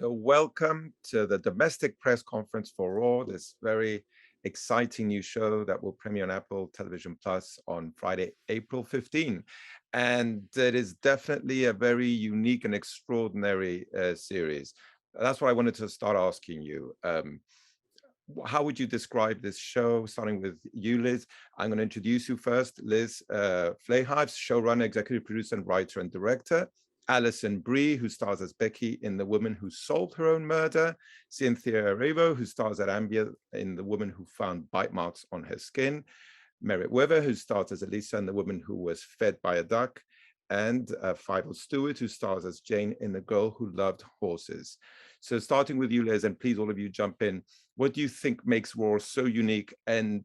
Welcome to the Domestic Press Conference for Raw, this very exciting new show that will premiere on Apple Television Plus on Friday, April 15. And it is definitely a very unique and extraordinary series. That's what I wanted to start asking you. How would you describe this show, starting with you, Liz? I'm going to introduce you first. Liz Flahive, showrunner, executive producer, and writer and director. Alison Brie, who stars as Becky in The Woman Who Solved Her Own Murder. Cynthia Erivo, who stars as Ambia in The Woman Who Found Bite Marks on Her Skin. Merritt Wever, who stars as Elisa in The Woman Who Was Fed by a Duck. And Fivel Stewart, who stars as Jane in The Girl Who Loved Horses. So starting with you, Liz, and please all of you jump in. What do you think makes Raw so unique, and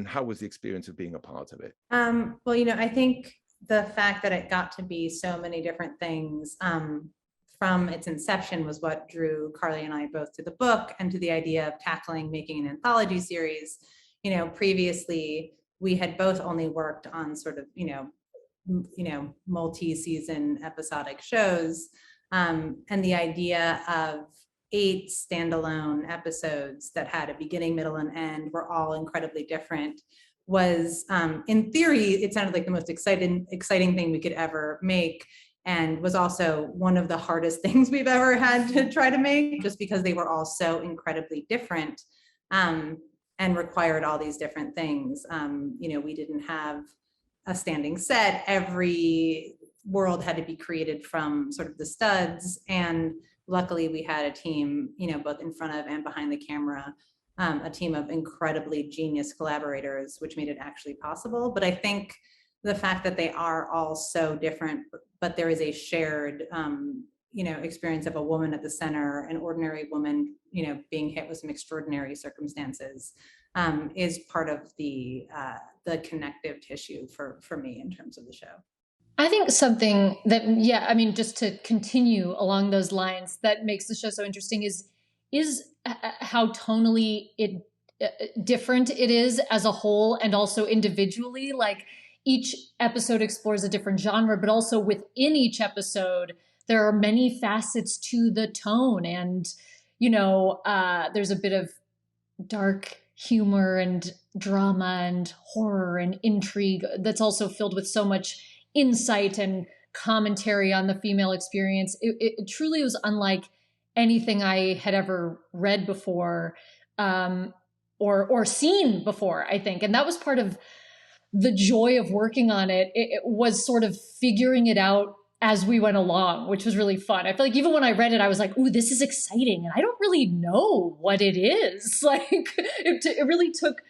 how was the experience of being a part of it? Well, I think the fact that it got to be so many different things from its inception was what drew Carly and I both to the book and to the idea of making an anthology series. Previously we had both only worked on sort of, multi-season episodic shows. And the idea of 8 standalone episodes that had a beginning, middle, and end were all incredibly different was, in theory, it sounded like the most exciting thing we could ever make, and was also one of the hardest things we've ever had to try to make, just because they were all so incredibly different and required all these different things. We didn't have a standing set. Every world had to be created from sort of the studs, and luckily we had a team, both in front of and behind the camera, a team of incredibly genius collaborators, which made it actually possible. But I think the fact that they are all so different, but there is a shared, experience of a woman at the center, an ordinary woman, being hit with some extraordinary circumstances, is part of the connective tissue for me in terms of the show. I think something that, just to continue along those lines, that makes the show so interesting is how tonally different it is as a whole, and also individually. Like, each episode explores a different genre, but also within each episode there are many facets to the tone, and there's a bit of dark humor and drama and horror and intrigue that's also filled with so much insight and commentary on the female experience. It truly was unlike anything I had ever read before, or seen before, I think. And that was part of the joy of working on it. It was sort of figuring it out as we went along, which was really fun. I feel like even when I read it, I was like, ooh, this is exciting. And I don't really know what it is. Like, it really took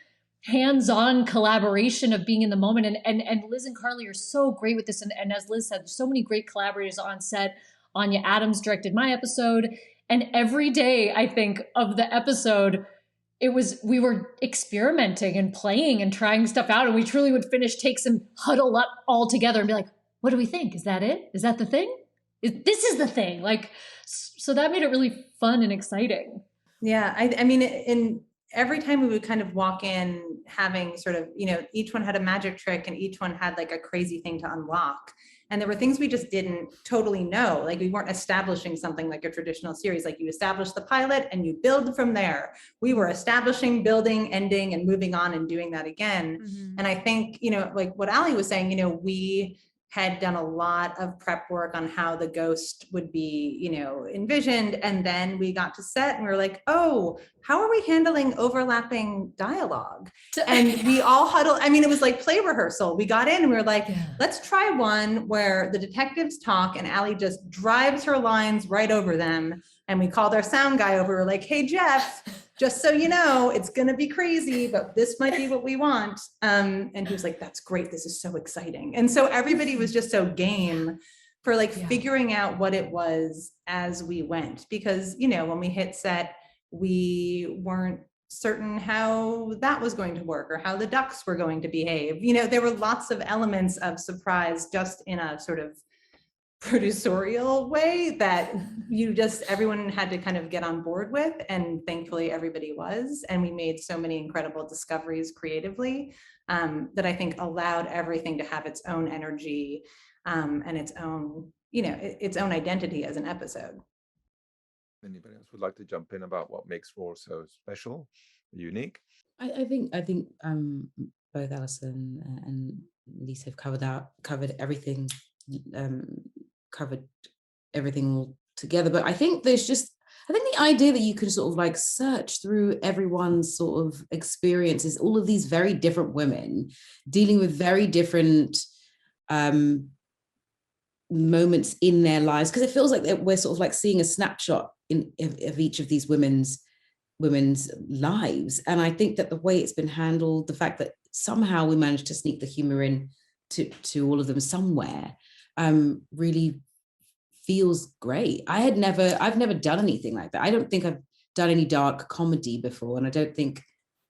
hands-on collaboration of being in the moment. And Liz and Carly are so great with this. And as Liz said, so many great collaborators on set. Anya Adams directed my episode. And every day, I think, of the episode, we were experimenting and playing and trying stuff out. And we truly would finish takes and huddle up all together and be like, what do we think? Is that it? Is that the thing? This is the thing. Like, so that made it really fun and exciting. Yeah, I mean, in every time we would kind of walk in having sort of, each one had a magic trick and each one had like a crazy thing to unlock. And there were things we just didn't totally know. Like, we weren't establishing something like a traditional series. Like, you establish the pilot and you build from there. We were establishing, building, ending, and moving on and doing that again. Mm-hmm. And I think, like what Ali was saying, we had done a lot of prep work on how the ghost would be, envisioned. And then we got to set and we were like, oh, how are we handling overlapping dialogue? And we all huddled. I mean, it was like play rehearsal. We got in and we were like, let's try one where the detectives talk and Ali just drives her lines right over them. And we called our sound guy over. We're like, hey, Jeff, just so you know, it's going to be crazy, but this might be what we want. And he was like, that's great. This is so exciting. And so everybody was just so game for figuring out what it was as we went. Because, when we hit set, we weren't certain how that was going to work or how the ducks were going to behave. There were lots of elements of surprise just in a sort of producerial way that everyone had to kind of get on board with, and thankfully everybody was, and we made so many incredible discoveries creatively that I think allowed everything to have its own energy and its own identity as an episode. Anybody else would like to jump in about what makes Raw so special, unique? I think both Alison and Lisa have covered everything, covered everything all together. But I think the idea that you can sort of like search through everyone's sort of experiences, all of these very different women dealing with very different moments in their lives, because it feels like we're sort of like seeing a snapshot of each of these women's lives. And I think that the way it's been handled, the fact that somehow we managed to sneak the humor in to all of them somewhere, really feels great. I've never done anything like that. I don't think I've done any dark comedy before, and I don't think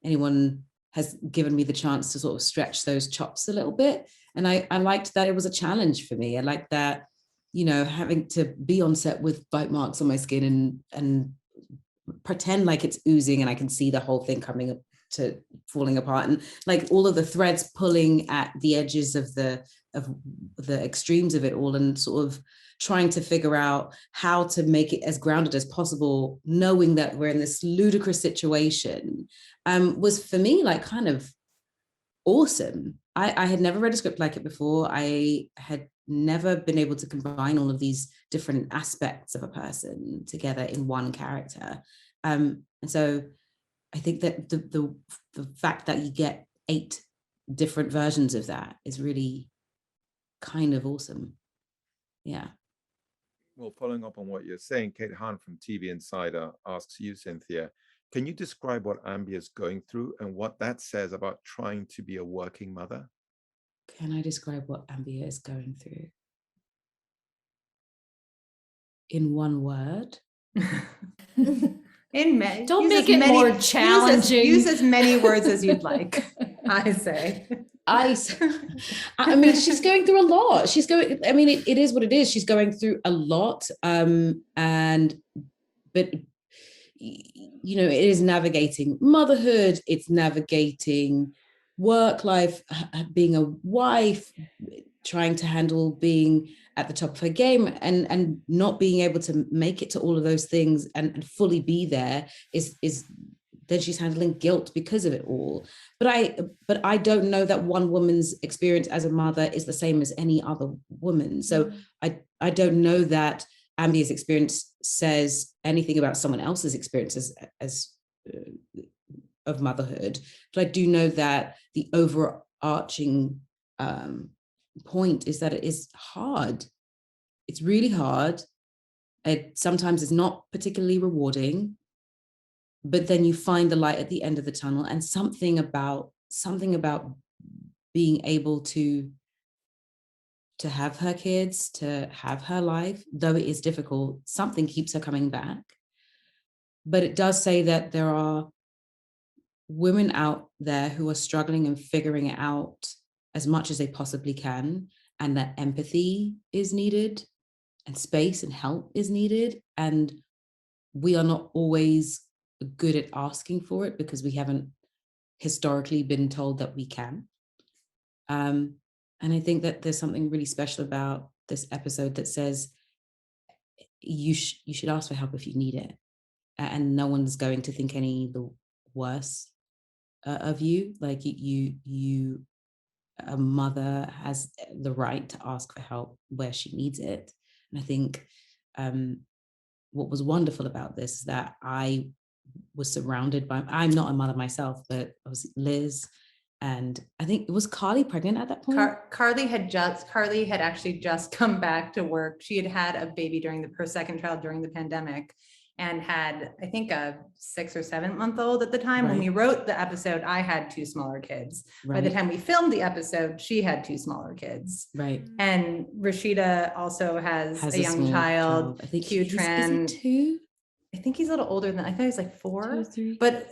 anyone has given me the chance to sort of stretch those chops a little bit. And I liked that it was a challenge for me. I liked that, having to be on set with bite marks on my skin and pretend like it's oozing and I can see the whole thing coming up to falling apart, and like all of the threads pulling at the edges of the extremes of it all, and sort of trying to figure out how to make it as grounded as possible, knowing that we're in this ludicrous situation, was for me like kind of awesome. I had never read a script like it before. I had never been able to combine all of these different aspects of a person together in one character. And so I think that the fact that you get 8 different versions of that is really kind of awesome. Yeah. Well, following up on what you're saying, Kate Hahn from TV Insider asks you, Cynthia, can you describe what Ambi is going through and what that says about trying to be a working mother? Can I describe what Ambi is going through? In one word? Don't make it more challenging. Use as many words as you'd like, I say. I mean, she's going through a lot. It is what it is. She's going through a lot. But it is navigating motherhood. It's navigating work life, being a wife, trying to handle being at the top of her game, and not being able to make it to all of those things and fully be there is then she's handling guilt because of it all. But I don't know that one woman's experience as a mother is the same as any other woman. So I don't know that Ambi's experience says anything about someone else's experiences of motherhood. But I do know that the overarching point is that it is hard. It's really hard. It sometimes is not particularly rewarding, but then you find the light at the end of the tunnel, and something about being able to have her kids, to have her life, though it is difficult, something keeps her coming back. But it does say that there are women out there who are struggling and figuring it out as much as they possibly can, and that empathy is needed and space and help is needed. And we are not always good at asking for it because we haven't historically been told that we can. And I think that there's something really special about this episode that says you should ask for help if you need it, and no one's going to think any the worse of you. Like you, a mother has the right to ask for help where she needs it. And I think what was wonderful about this is that I was surrounded by, I'm not a mother myself, but I was Liz, and I think it was Carly pregnant at that point. Carly had actually just come back to work. She had had a baby during her second child during the pandemic, and had, I think, a 6 or 7 month old at the time. When we wrote the episode, I had 2 smaller kids. By the time we filmed the episode, she had 2 smaller kids. Right. And Rashida also has a young child. I think Q-Tran. Is it 2? I think he's a little older than, I thought he was like 4. 2 or 3. But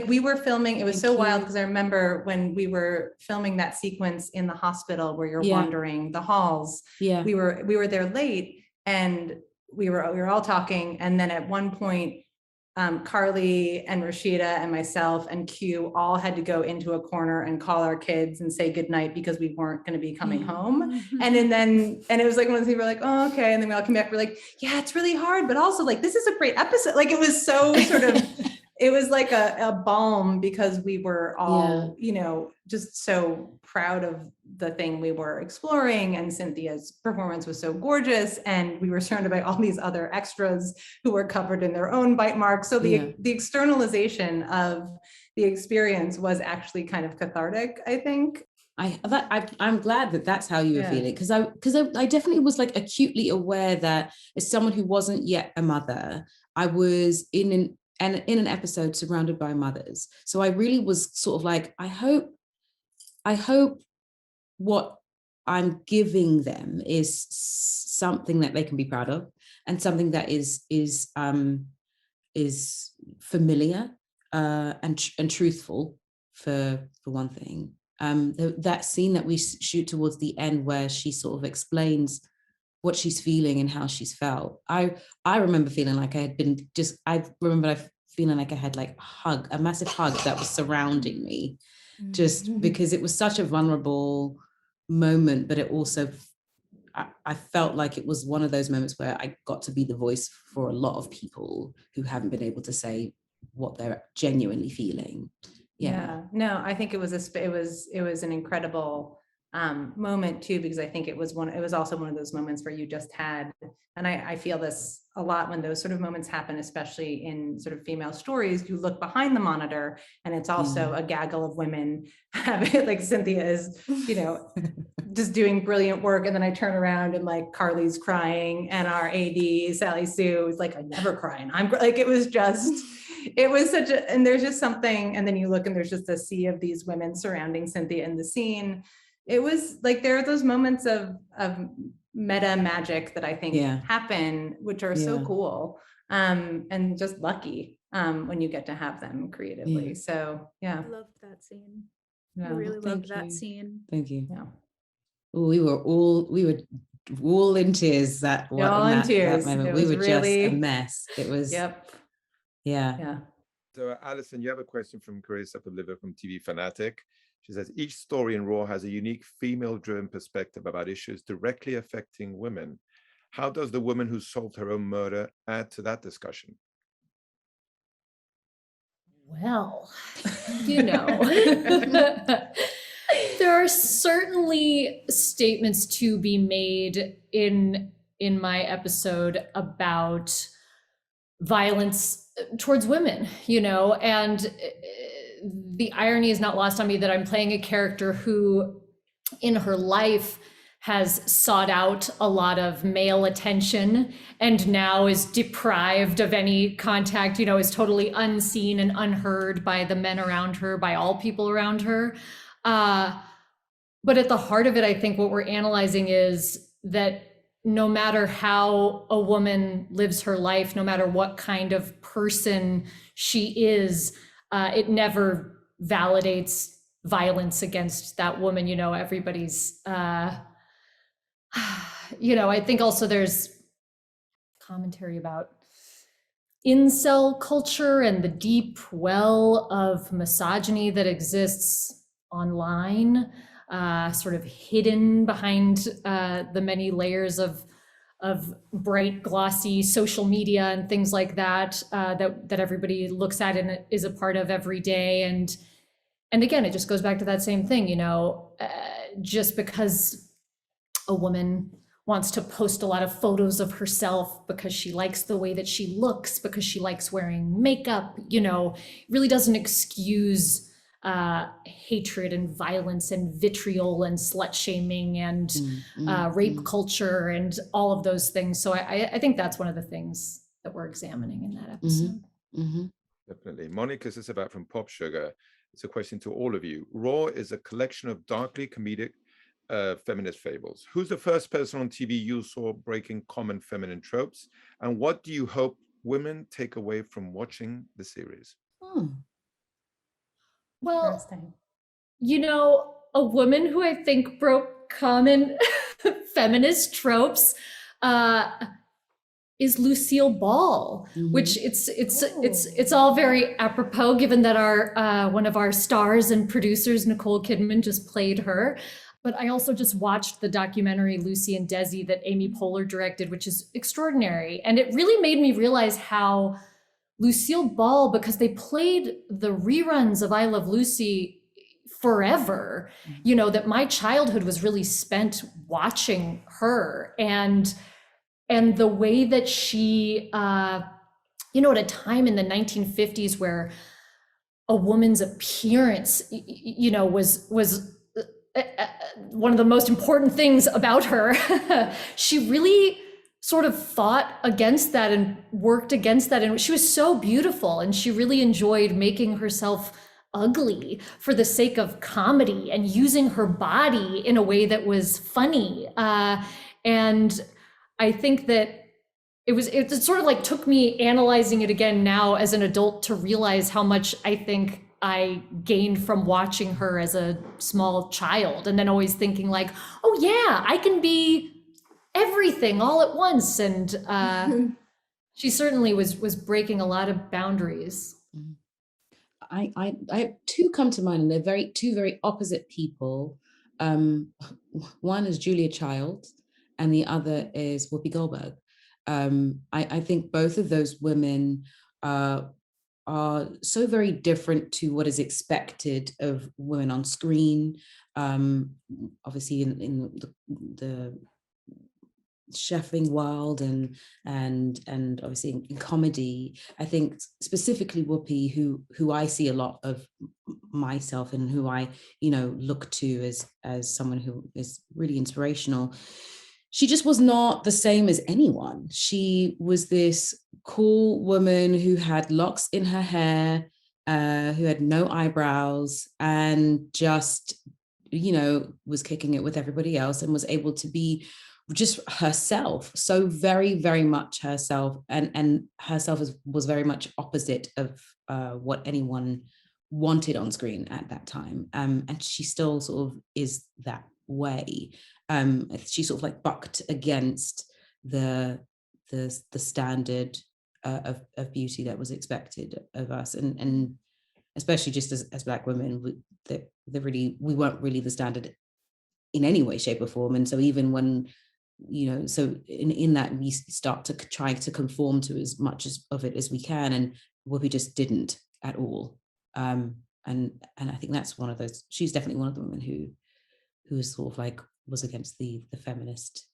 we were filming, it was so wild because I remember when we were filming that sequence in the hospital where you're wandering the halls. Yeah. We were there late, and we were all talking, and then at one point Carly and Rashida and myself and Q all had to go into a corner and call our kids and say goodnight because we weren't going to be coming home. And it was like one of the things we're like, oh, okay. And then we all came back. We're like, yeah, it's really hard, but also like, this is a great episode. Like it was so sort of, it was like a balm because we were all, you know, just so proud of the thing we were exploring, and Cynthia's performance was so gorgeous, and we were surrounded by all these other extras who were covered in their own bite marks. So the externalization of the experience was actually kind of cathartic, I think. I'm glad that that's how you were feeling, because I definitely was like acutely aware that as someone who wasn't yet a mother, I was in an episode surrounded by mothers. So I really was sort of like, I hope what I'm giving them is something that they can be proud of, and something that is familiar and truthful for one thing. That scene that we shoot towards the end, where she sort of explains what she's feeling and how she's felt. I remember feeling like I had been feeling like I had like a massive hug that was surrounding me, just because it was such a vulnerable moment, but it also, I felt like it was one of those moments where I got to be the voice for a lot of people who haven't been able to say what they're genuinely feeling. No, I think it was an incredible moment too, because I think it was also one of those moments where you just had, and I feel this a lot when those sort of moments happen, especially in sort of female stories. You look behind the monitor and it's also a gaggle of women having, like Cynthia is, you know, just doing brilliant work. And then I turn around and like Carly's crying, and our AD Sally Sue is like, I never cry. And I'm like, it was such a, and there's just something, and then you look and there's just a sea of these women surrounding Cynthia in the scene. It was like, there are those moments of meta magic that I think happen, which are so cool, and just lucky when you get to have them creatively. So I loved that scene. I really loved that scene. Thank you. We were all in tears that moment. We were really just a mess. It was So Alison, you have a question from Carissa Liver from TV Fanatic. She says, each story in Raw has a unique female-driven perspective about issues directly affecting women. How does the woman who solved her own murder add to that discussion? Well, you know, there are certainly statements to be made in my episode about violence towards women, you know, and the irony is not lost on me that I'm playing a character who in her life has sought out a lot of male attention and now is deprived of any contact, you know, is totally unseen and unheard by the men around her, by all people around her. But at the heart of it, I think what we're analyzing is that no matter how a woman lives her life, no matter what kind of person she is, it never validates violence against that woman. You know, everybody's, you know, I think also there's commentary about incel culture and the deep well of misogyny that exists online, sort of hidden behind the many layers of bright, glossy social media and things like that, that everybody looks at and is a part of every day. And again, it just goes back to that same thing, you know, just because a woman wants to post a lot of photos of herself because she likes the way that she looks, because she likes wearing makeup, you know, really doesn't excuse hatred and violence and vitriol and slut shaming and rape culture and all of those things. So I think that's one of the things that we're examining in that episode. Definitely. Monica Sisabat from Pop Sugar. It's a question to all of you. Raw is a collection of darkly comedic feminist fables. Who's the first person on TV you saw breaking common feminine tropes? And what do you hope women take away from watching the series? Well, you know, a woman who I think broke common feminist tropes is Lucille Ball, which it's all very apropos given that our one of our stars and producers, Nicole Kidman, just played her. But I also just watched the documentary Lucy and Desi that Amy Poehler directed, which is extraordinary. And it really made me realize how Lucille Ball, because they played the reruns of I Love Lucy forever, you know, that my childhood was really spent watching her. And the way that she, you know, at a time in the 1950s where a woman's appearance, you know, was one of the most important things about her, she really sort of fought against that and worked against that. And she was so beautiful, and she really enjoyed making herself ugly for the sake of comedy and using her body in a way that was funny. And I think that it sort of like took me analyzing it again now as an adult to realize how much I think I gained from watching her as a small child, and then always thinking like, oh yeah, I can be everything all at once. And she certainly was breaking a lot of boundaries. I have two come to mind, and they're two very opposite people. One is Julia Childs, and the other is Whoopi Goldberg. I think both of those women are so very different to what is expected of women on screen. Obviously, in the chefing world and obviously in comedy, I think specifically Whoopi, who I see a lot of myself and who I, you know, look to as someone who is really inspirational. She just was not the same as anyone. She was this cool woman who had locks in her hair, who had no eyebrows, and just, you know, was kicking it with everybody else and was able to be just herself, so very, very much herself, and herself was very much opposite of what anyone wanted on screen at that time. And she still sort of is that way. She sort of like bucked against the standard of beauty that was expected of us, and especially just as Black women, we weren't really the standard in any way, shape, or form. And so even when, you know, so in that we start to try to conform to as much of it as we can, and Whoopi just didn't at all. And I think that's one of those. She's definitely one of the women who is sort of like was against the feminist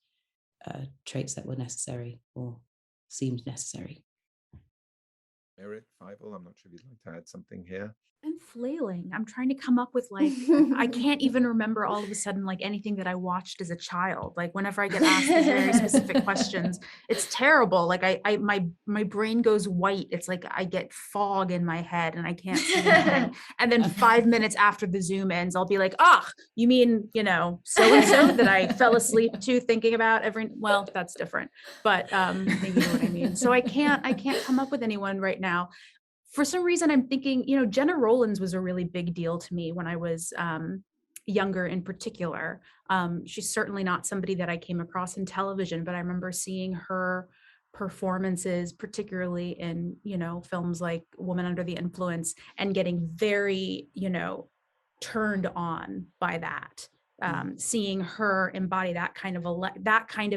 traits that were necessary or seemed necessary. Merritt, Fivel, I'm not sure if you'd like to add something here. I'm flailing. I'm trying to come up with like, I can't even remember all of a sudden like anything that I watched as a child. Like whenever I get asked these very specific questions, it's terrible. Like my brain goes white. It's like I get fog in my head and I can't see anything. And then 5 minutes after the Zoom ends, I'll be like, oh, you mean, you know, so-and-so that I fell asleep to thinking about well, that's different, but you know what I mean? So I can't come up with anyone right now. For some reason, I'm thinking, you know, Jenna Rollins was a really big deal to me when I was younger in particular. She's certainly not somebody that I came across in television, but I remember seeing her performances, particularly in, you know, films like Woman Under the Influence, and getting very, you know, turned on by that. Seeing her embody that kind of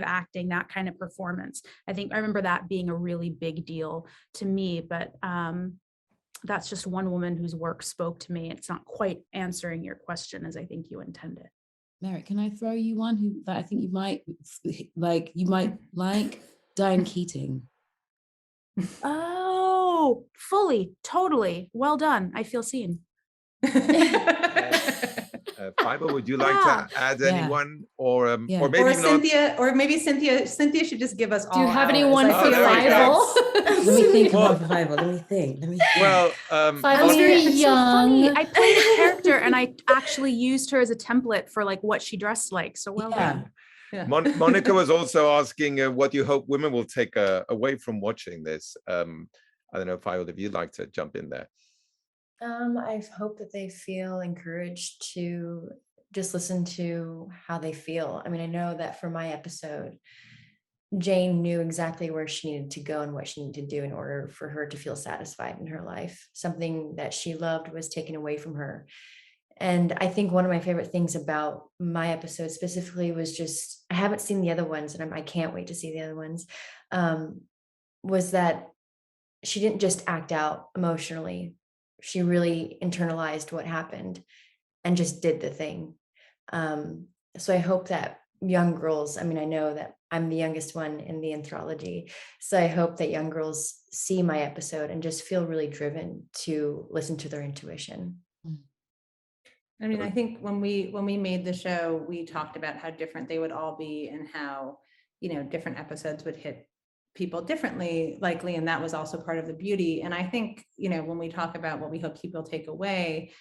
acting, that kind of performance. I remember that being a really big deal to me, but that's just one woman whose work spoke to me. It's not quite answering your question as I think you intended. Merritt, can I throw you one that I think you might like? You might like Diane Keating. Oh, fully, totally. Well done. I feel seen. Fivel, would you like to add anyone, or maybe or Cynthia, or maybe Cynthia should just give us all. Do you have anyone for Fivel? Let me think about Fivel. Let me think. Well, Fivel's very young. So I played a character and I actually used her as a template for like what she dressed like. So well done. Yeah. Monica was also asking what you hope women will take away from watching this. I don't know, Fivel, if you'd like to jump in there. I hope that they feel encouraged to just listen to how they feel. I mean, I know that for my episode, Jane knew exactly where she needed to go and what she needed to do in order for her to feel satisfied in her life. Something that she loved was taken away from her. And I think one of my favorite things about my episode specifically was just, I haven't seen the other ones, and I can't wait to see the other ones, was that she didn't just act out emotionally. She really internalized what happened and just did the thing. So I hope that young girls, I mean, I know that I'm the youngest one in the anthology, so I hope that young girls see my episode and just feel really driven to listen to their intuition. I mean, I think when we made the show, we talked about how different they would all be and how, different episodes would hit people differently, likely, and that was also part of the beauty. And I think, when we talk about what we hope people take away,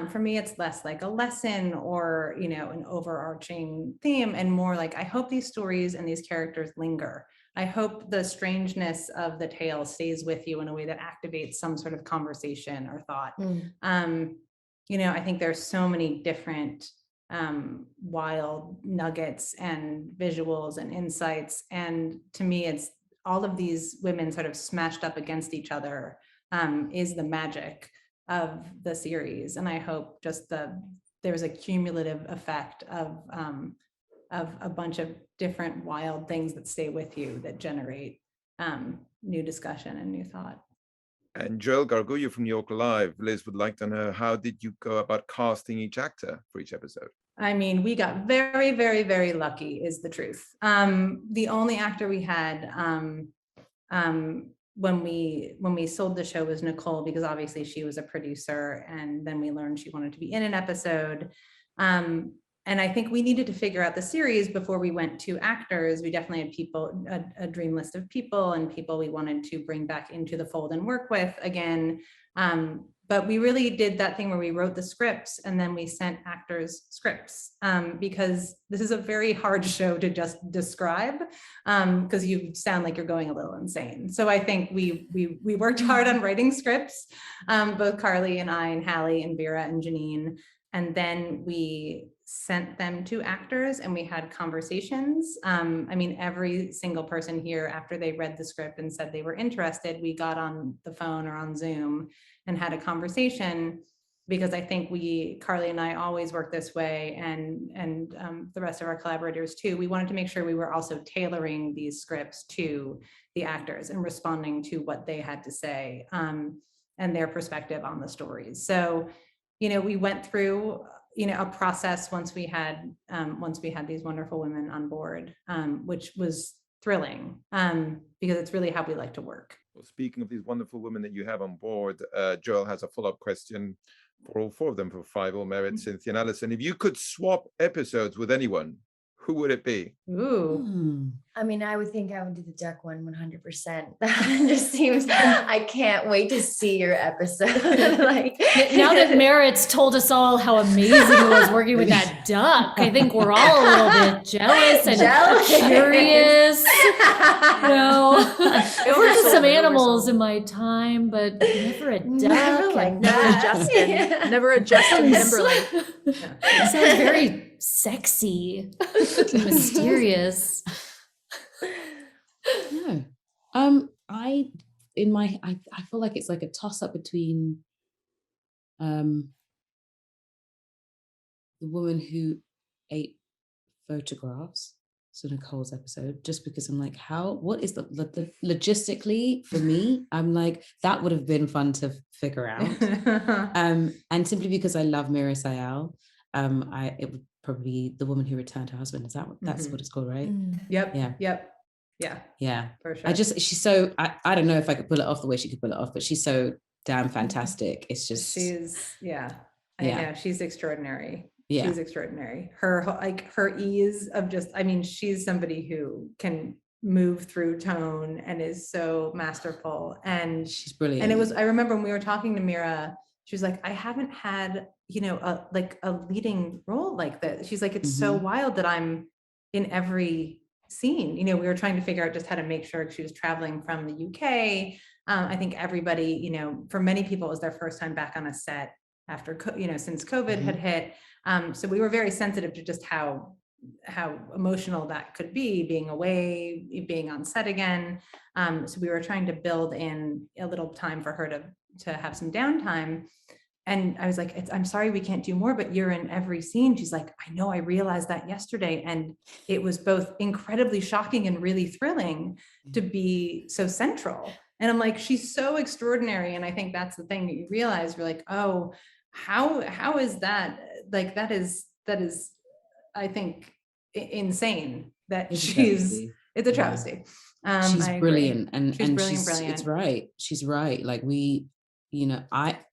for me, it's less like a lesson or, an overarching theme, and more like, I hope these stories and these characters linger. I hope the strangeness of the tale stays with you in a way that activates some sort of conversation or thought. I think there's so many different wild nuggets and visuals and insights. And to me, it's all of these women sort of smashed up against each other is the magic of the series. And I hope just there's a cumulative effect of a bunch of different wild things that stay with you that generate new discussion and new thought. And Joel Gargullo from New York Live, Liz would like to know, how did you go about casting each actor for each episode? I mean, we got very, very, very lucky is the truth. The only actor we had when we sold the show was Nicole, because obviously she was a producer, and then we learned she wanted to be in an episode. And I think we needed to figure out the series before we went to actors. We definitely had people, a dream list of people and people we wanted to bring back into the fold and work with again. But we really did that thing where we wrote the scripts and then we sent actors scripts, because this is a very hard show to just describe, because you sound like you're going a little insane. So I think we worked hard on writing scripts, both Carly and I and Hallie and Vera and Janine. And then we sent them to actors and we had conversations. I mean, every single person here, after they read the script and said they were interested, we got on the phone or on Zoom and had a conversation, because I think Carly and I always work this way, and the rest of our collaborators too. We wanted to make sure we were also tailoring these scripts to the actors and responding to what they had to say and their perspective on the stories. So, we went through, a process once we had these wonderful women on board, which was thrilling, because it's really how we like to work. Well, speaking of these wonderful women that you have on board, Joel has a follow-up question for all four of them, for Fivel, Merritt, Cynthia, and Alison. If you could swap episodes with anyone, who would it be? Ooh. I mean, I would think I would do the duck one 100%. That just seems, I can't wait to see your episode. Now that Merritt's told us all how amazing it was working with that duck, I think we're all a little bit jealous and curious. I've worked with some animals in my time, but never a duck. Never like that. Never a Justin Timberlake. It sounds very sexy, mysterious. No, I feel like it's like a toss up between the woman who ate photographs, so Nicole's episode, just because I'm like, what is the logistically for me, I'm like, that would have been fun to figure out. And simply because I love Mira Sayal, it would probably be the woman who returned her husband. Is that's what it's called, right? Yep. Yeah, for sure. She's so, I don't know if I could pull it off the way she could pull it off, but she's so damn fantastic. It's just, I know, she's extraordinary. Yeah. She's extraordinary. Her ease of just, I mean, she's somebody who can move through tone and is so masterful. And she's brilliant. And I remember when we were talking to Mira, she was like, I haven't had, a leading role like this. She's like, it's so wild that I'm in every scene. We were trying to figure out just how to make sure, she was traveling from the UK. I think everybody, for many people, it was their first time back on a set after, since COVID had hit. So we were very sensitive to just how emotional that could be, being away, being on set again. So we were trying to build in a little time for her to have some downtime. And I was like, I'm sorry, we can't do more, but you're in every scene. She's like, I know, I realized that yesterday. And it was both incredibly shocking and really thrilling to be so central. And I'm like, she's so extraordinary. And I think that's the thing that you realize. You're like, oh, how is that? Like, that is, I think, insane that It's a she's, travesty. it's a Yeah. travesty. She's I agree. brilliant, and She's brilliant. it's right. She's right. Like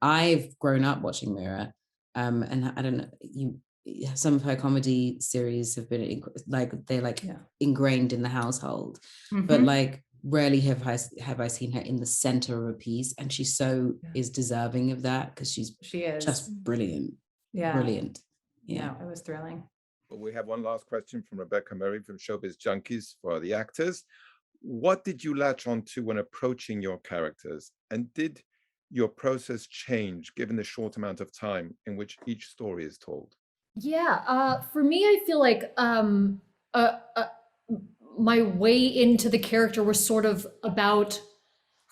I've grown up watching Mirror, and I don't know, some of her comedy series have been ingrained in the household, but like rarely have I seen her in the center of a piece, and she is deserving of that, because she is just brilliant. Yeah, brilliant. Yeah, it was thrilling. Well, we have one last question from Rebecca Murray from Showbiz Junkies for the actors. What did you latch on to when approaching your characters? And did your process change given the short amount of time in which each story is told? Yeah, for me, I feel like my way into the character was sort of about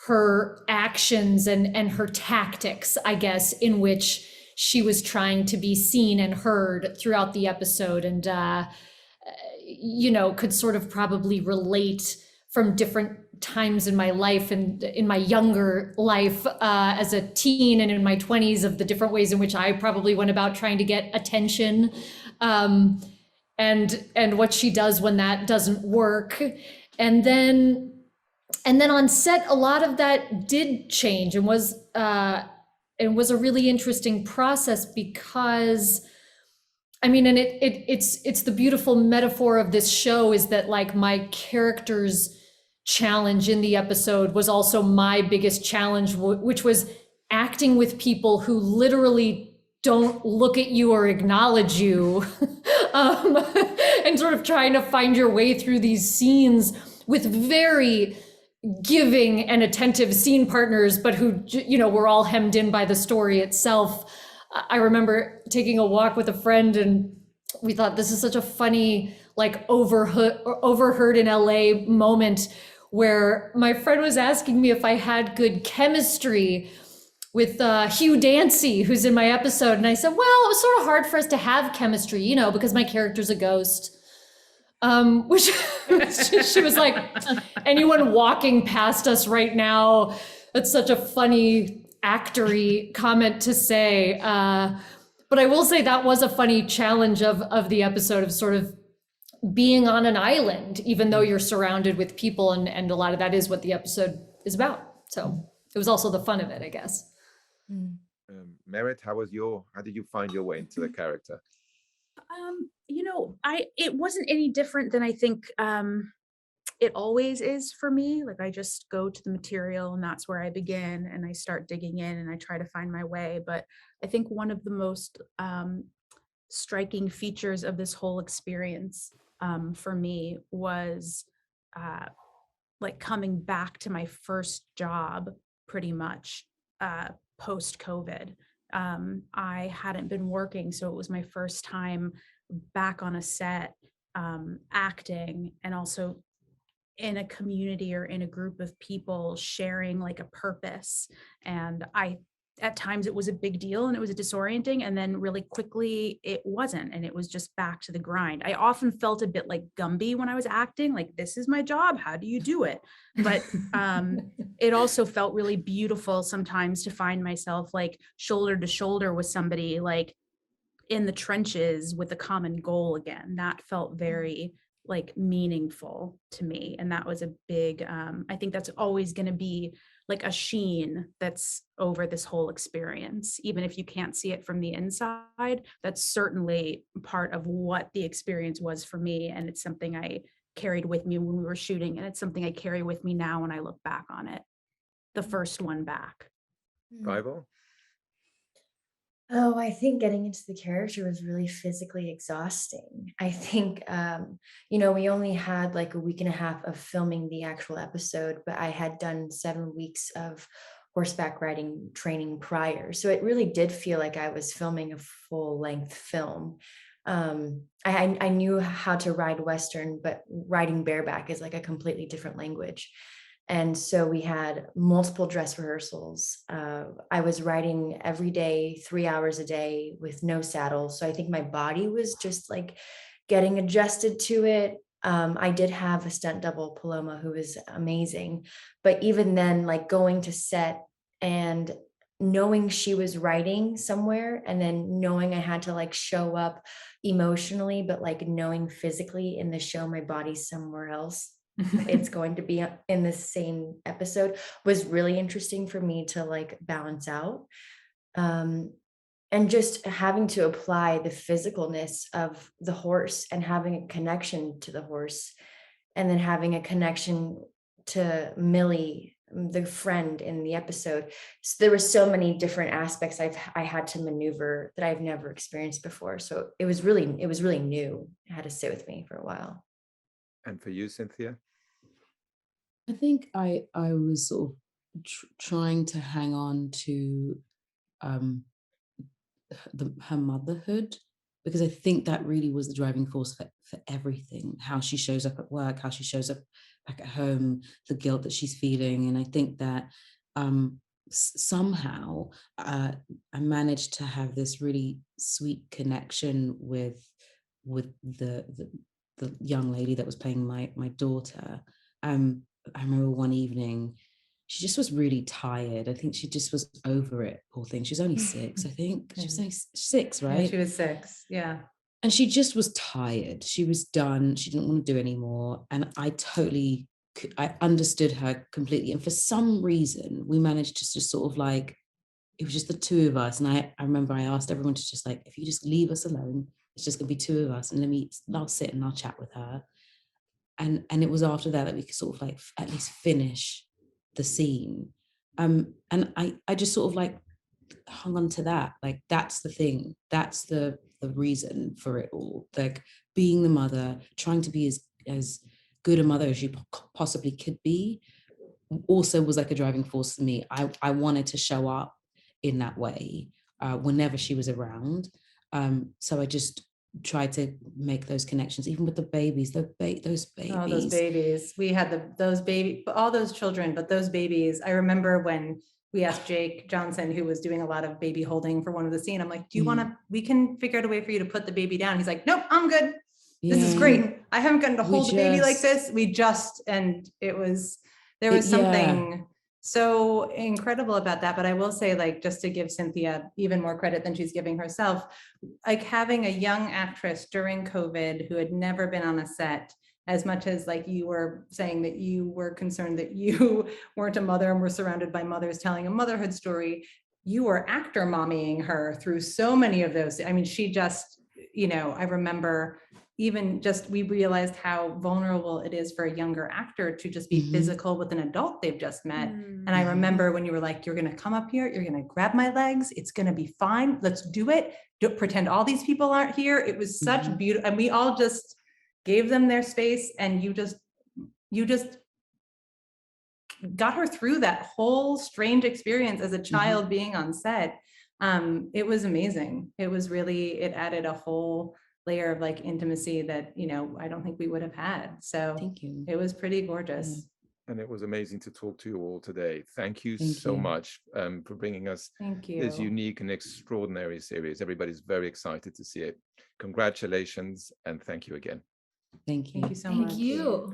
her actions and her tactics, I guess, in which she was trying to be seen and heard throughout the episode, and could sort of probably relate from different times in my life and in my younger life as a teen and in my 20s, of the different ways in which I probably went about trying to get attention, and what she does when that doesn't work. And then on set, a lot of that did change, and was a really interesting process, because I mean, and it's the beautiful metaphor of this show, is that like my character's challenge in the episode was also my biggest challenge, which was acting with people who literally don't look at you or acknowledge you, and sort of trying to find your way through these scenes with very giving and attentive scene partners, but who, were all hemmed in by the story itself. I remember taking a walk with a friend, and we thought, this is such a funny, like overheard in LA moment, where my friend was asking me if I had good chemistry with Hugh Dancy, who's in my episode. And I said, well, it was sort of hard for us to have chemistry, because my character's a ghost. Which she was like, anyone walking past us right now, that's such a funny actory comment to say. But I will say that was a funny challenge of the episode, of sort of being on an island, even though you're surrounded with people, and a lot of that is what the episode is about. So it was also the fun of it, I guess. Merritt, how did you find your way into the character? It wasn't any different than I think it always is for me. Like, I just go to the material, and that's where I begin, and I start digging in, and I try to find my way. But I think one of the most striking features of this whole experience for me was like coming back to my first job, pretty much post-COVID. I hadn't been working, so it was my first time back on a set, acting, and also in a community or in a group of people sharing like a purpose. And at times it was a big deal, and it was disorienting, and then really quickly it wasn't, and it was just back to the grind. I often felt a bit like Gumby when I was acting, like, this is my job, how do you do it? But it also felt really beautiful sometimes to find myself like shoulder to shoulder with somebody, like in the trenches with a common goal again. That felt very like meaningful to me. And that was a big, I think that's always going to be like a sheen that's over this whole experience. Even if you can't see it from the inside, that's certainly part of what the experience was for me. And it's something I carried with me when we were shooting. And it's something I carry with me now when I look back on it. The first one back. Fivel? Oh, I think getting into the character was really physically exhausting. I think, we only had like a week and a half of filming the actual episode, but I had done 7 weeks of horseback riding training prior. So it really did feel like I was filming a full length film. I knew how to ride Western, but riding bareback is like a completely different language. And so we had multiple dress rehearsals. I was riding every day, 3 hours a day with no saddle. So I think my body was just like getting adjusted to it. I did have a stunt double, Paloma, who was amazing. But even then, like going to set and knowing she was writing somewhere, and then knowing I had to like show up emotionally, but like knowing physically in the show my body's somewhere else, it's going to be in the same episode, was really interesting for me to like balance out. And just having to apply the physicalness of the horse and having a connection to the horse, and then having a connection to Millie, the friend in the episode. So there were so many different aspects I had to maneuver that I've never experienced before. So it was really new. It had to sit with me for a while. And for you, Cynthia? I think I was sort of trying to hang on to her motherhood, because I think that really was the driving force for everything. How she shows up at work, how she shows up back at home, the guilt that she's feeling. And I think that somehow I managed to have this really sweet connection with the young lady that was playing my daughter. I remember one evening, she just was really tired. I think she just was over it, poor thing. She was only 6, I think. She was only 6, right? Yeah, she was 6, yeah. And she just was tired. She was done. She didn't want to do anymore. And I understood her completely. And for some reason, we managed to just sort of like, it was just the two of us. And I remember I asked everyone to just like, if you just leave us alone, it's just gonna be 2 of us, and I'll sit and I'll chat with her. And it was after that we could sort of like at least finish the scene. And I just sort of like hung on to that. Like, that's the thing. That's the reason for it all. Like, being the mother, trying to be as good a mother as you possibly could be, also was like a driving force for me. I wanted to show up in that way whenever she was around. So I just try to make those connections, even with the babies, those babies. Oh, those babies. We had all those children, but those babies. I remember when we asked Jake Johnson, who was doing a lot of baby holding for one of the scene. I'm like, do you want to, we can figure out a way for you to put the baby down. He's like, nope, I'm good. This is great. I haven't gotten to hold the baby like this. And there was something so incredible about that. But I will say, like, just to give Cynthia even more credit than she's giving herself, like having a young actress during COVID who had never been on a set, as much as like you were saying that you were concerned that you weren't a mother and were surrounded by mothers telling a motherhood story, you were actor mommying her through so many of those. I mean, she just, I remember even just, we realized how vulnerable it is for a younger actor to just be physical with an adult they've just met. And I remember when you were like, you're going to come up here, you're going to grab my legs, it's going to be fine, let's do it. Don't pretend all these people aren't here. It was such beautiful, and we all just gave them their space, and you just got her through that whole strange experience as a child being on set. It was amazing. It was really, it added a whole layer of like intimacy that, I don't think we would have had. So thank you. It was pretty gorgeous. Yeah. And it was amazing to talk to you all today. Thank you so much for bringing us this unique and extraordinary series. Everybody's very excited to see it. Congratulations, and thank you again. Thank you. Thank you so much. Thank you.